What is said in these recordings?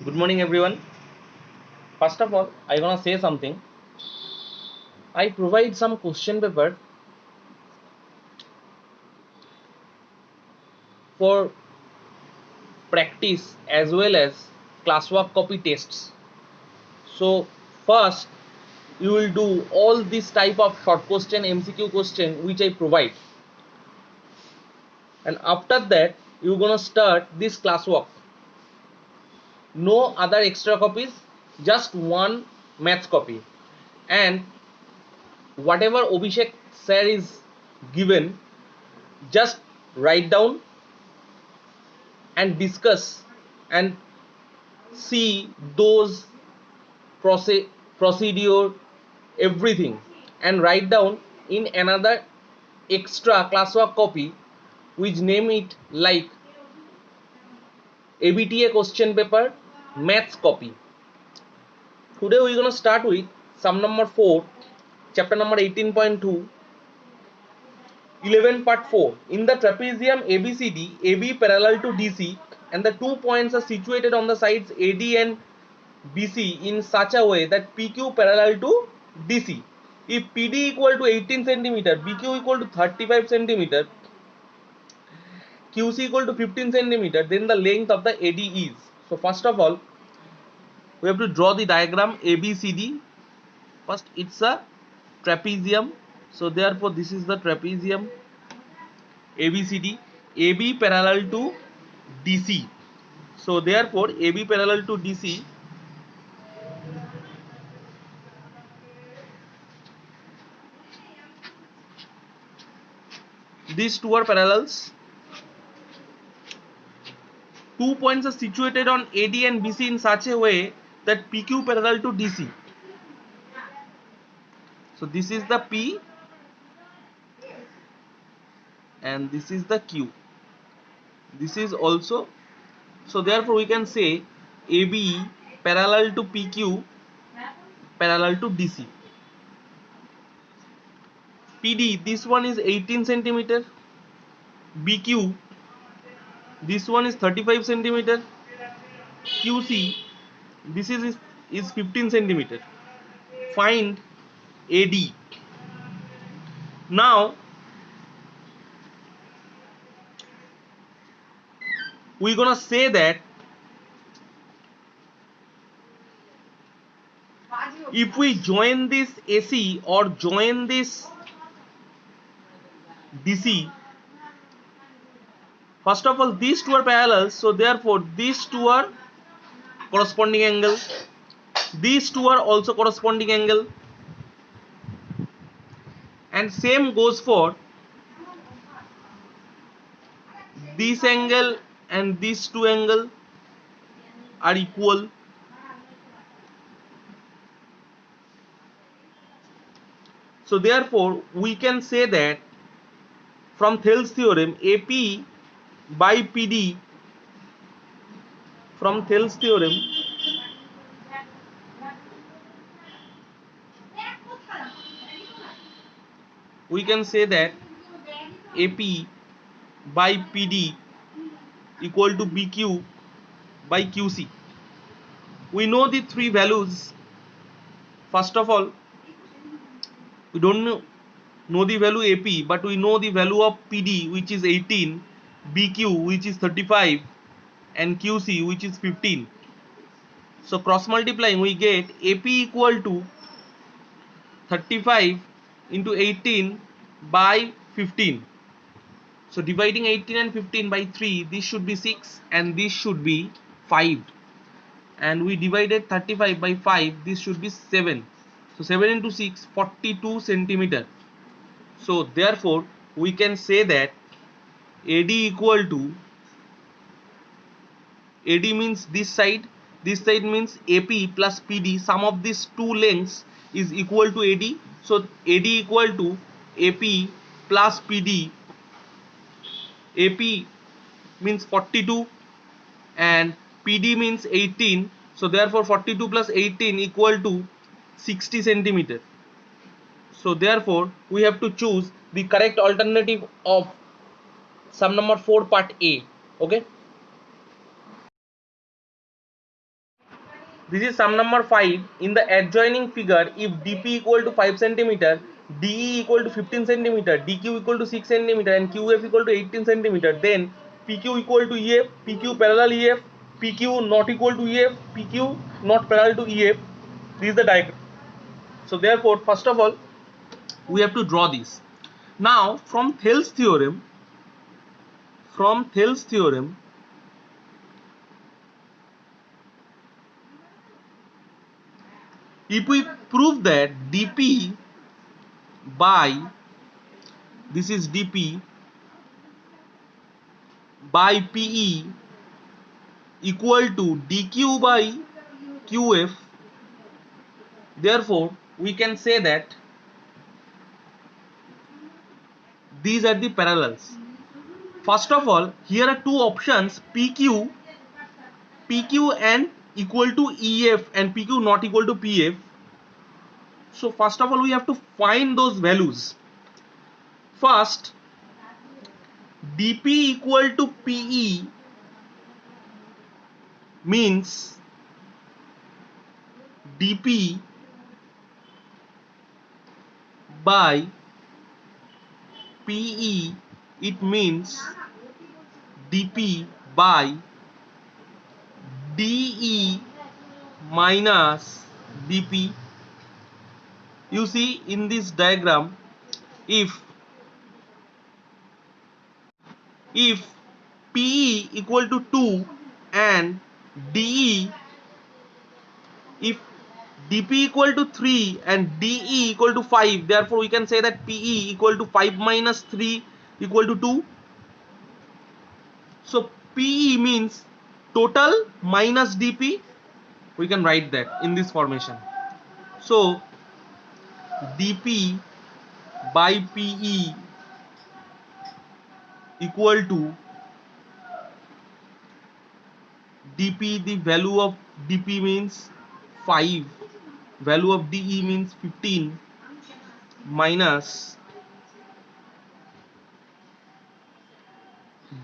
Good morning, everyone. First of all, I gonna say something. I provide some question paper for practice as well as classwork copy tests. So first, you will do all this type of short question, MCQ question which I provide, and after that, you're gonna start this classwork. No other extra copies, just one maths copy, and whatever Abhishek sir is given, just write down and discuss and see those procedure, everything, and write down in another extra classwork copy which name it like ABTA question paper maths copy. Today we're gonna start with sum number 4, chapter number 18.2, 11 part 4. In the trapezium ABCD, AB parallel to DC and the 2 points are situated on the sides AD and BC in such a way that PQ parallel to DC. If PD equal to 18 centimeter, BQ equal to 35 centimeter, QC equal to 15 centimeter, then the length of the AD is. So first of all, we have to draw the diagram ABCD. First, it's a trapezium. So therefore, this is the trapezium ABCD. AB parallel to DC. So therefore, AB parallel to DC. These two are parallels. 2 points are situated on AD and BC in such a way that PQ parallel to DC. So this is the P and this is the Q. This is also, so therefore we can say AB parallel to PQ parallel to DC. PD, this one is 18 centimeter. BQ, this one is 35 centimeter. QC, this is 15 centimeter. Find AD. Now we're gonna say that if we join this AC or join this DC, first of all these two are parallel, so therefore these two are corresponding angle, these two are also corresponding angle, and same goes for this angle and these two angle are equal. So therefore we can say that from Thales theorem AP by PD, from Thales theorem we can say that AP by PD equal to BQ by QC. We know the three values. First of all, we don't know the value AP, but we know the value of PD which is 18, BQ which is 35, and QC which is 15. So cross multiplying we get AP equal to 35 into 18 by 15. So dividing 18 and 15 by 3, this should be 6 and this should be 5. And we divided 35 by 5, this should be 7. So 7 into 6, 42 centimeter. So therefore we can say that AD equal to, AD means this side means AP plus PD, sum of these two lengths is equal to AD. So AD equal to AP plus PD. AP means 42 and PD means 18. So therefore 42 plus 18 equal to 60 centimeter. So therefore we have to choose the correct alternative of sum number 4 part A. Okay. This is sum number 5. In the adjoining figure, if dp equal to 5 centimeter, de equal to 15 centimeter, dq equal to 6 centimeter, and qf equal to 18 centimeter, then pq equal to ef, pq parallel ef, pq not equal to ef, pq not parallel to ef. This is the diagram. So therefore, first of all, we have to draw this. Now, from Thales theorem, if we prove that dp by, this is dp by pe equal to dq by qf, therefore we can say that these are the parallels. First of all, here are two options, pq and equal to ef and pq not equal to pf. So first of all, we have to find those values. First, dp equal to pe means dp by pe, it means dp by de minus dp. You see in this diagram, if pe equal to 2 and de, if dp equal to 3 and de equal to 5, therefore we can say that pe equal to 5 minus 3 equal to 2. So pe means total minus dp, we can write that in this formation. So dp by pe equal to dp, the value of dp means 5, value of de means 15, minus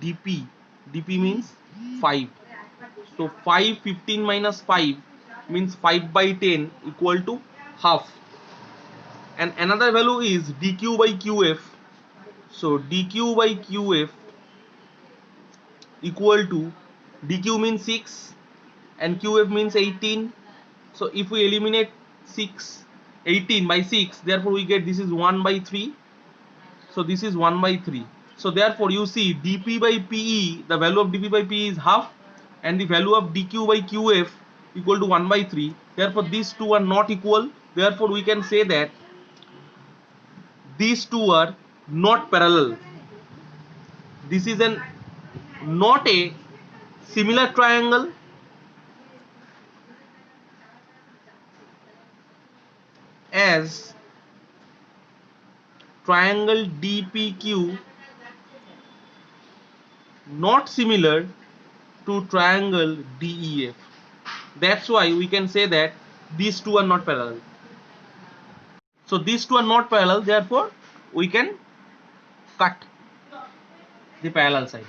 dp, dp means 5. So 5, 15 minus 5 means 5 by 10 equal to half. And another value is dq by qf. So dq by qf equal to, dq means 6 and qf means 18. So if we eliminate 18 by 6, therefore we get this is 1 by 3. So this is 1 by 3. So therefore you see dp by pe, the value of dp by pe is half, and the value of dq by qf equal to 1 by 3. Therefore these two are not equal. Therefore we can say that these two are not parallel. This is not a similar triangle, as triangle dpq not similar to triangle def. That's why we can say that these two are not parallel. So these two are not parallel, therefore we can cut the parallel side.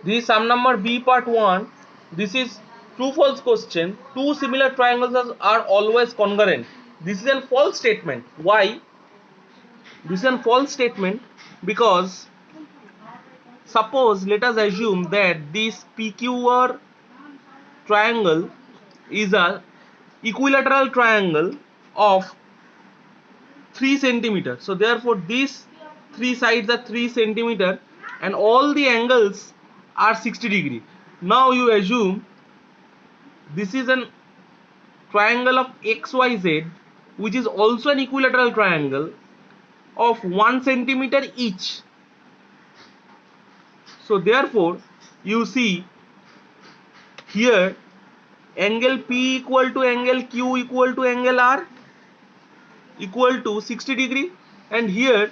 This is sum number B part 1. This is true false question. Two similar triangles are always congruent. This is a false statement. Why? This is a false statement because suppose, let us assume that this PQR triangle is a equilateral triangle of 3 centimeter. So therefore these three sides are 3 centimeter and all the angles are 60 degree. Now you assume this is an triangle of XYZ, which is also an equilateral triangle of 1 centimeter each. So therefore you see here angle P equal to angle Q equal to angle R equal to 60 degree, and here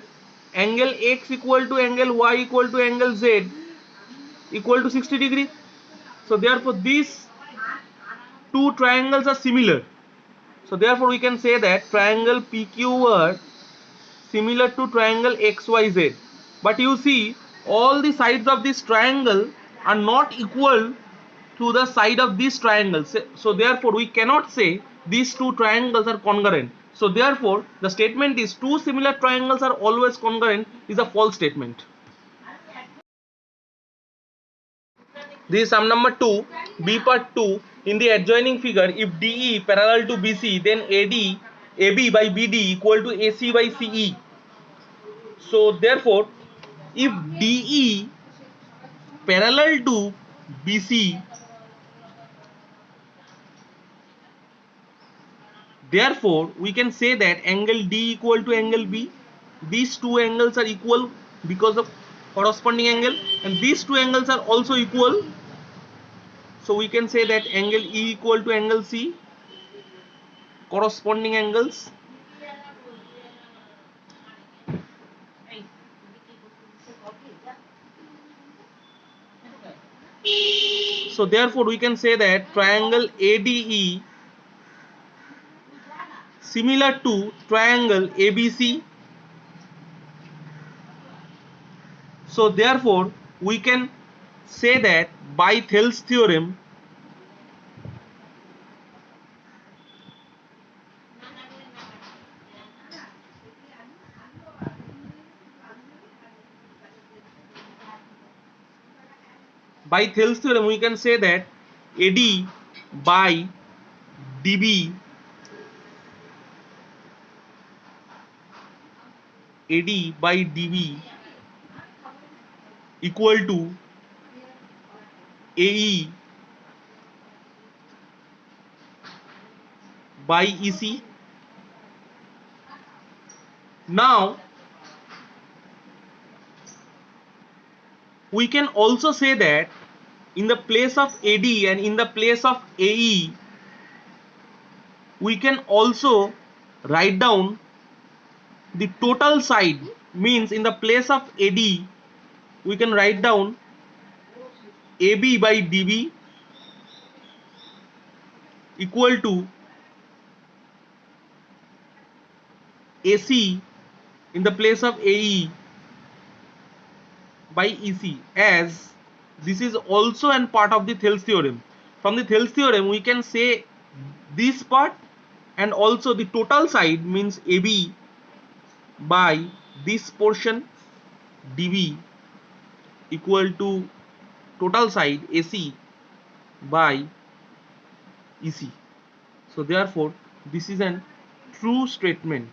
angle X equal to angle Y equal to angle Z equal to 60 degree. So therefore these two triangles are similar. So therefore we can say that triangle PQR similar to triangle XYZ. But you see all the sides of this triangle are not equal to the side of these triangles. So therefore we cannot say these two triangles are congruent. So therefore the statement is two similar triangles are always congruent is a false statement. This is sum number 2, B part 2. In the adjoining figure, if DE parallel to BC, then AB by BD equal to AC by CE. So therefore, if DE parallel to BC, therefore we can say that angle D equal to angle B. These two angles are equal because of corresponding angle, and these two angles are also equal. So we can say that angle E equal to angle C, corresponding angles. So therefore we can say that triangle ADE similar to triangle ABC. So therefore we can say that by Thales theorem, we can say that AD by DB equal to AE by EC. Now we can also say that in the place of AD and in the place of AE, we can also write down the total side. Means in the place of AD we can write down AB by DB equal to AC in the place of AE by EC, as this is also an part of the Thales theorem. From the Thales theorem we can say this part, and also the total side means AB by this portion DB equal to total side AC by EC. So therefore this is an true statement.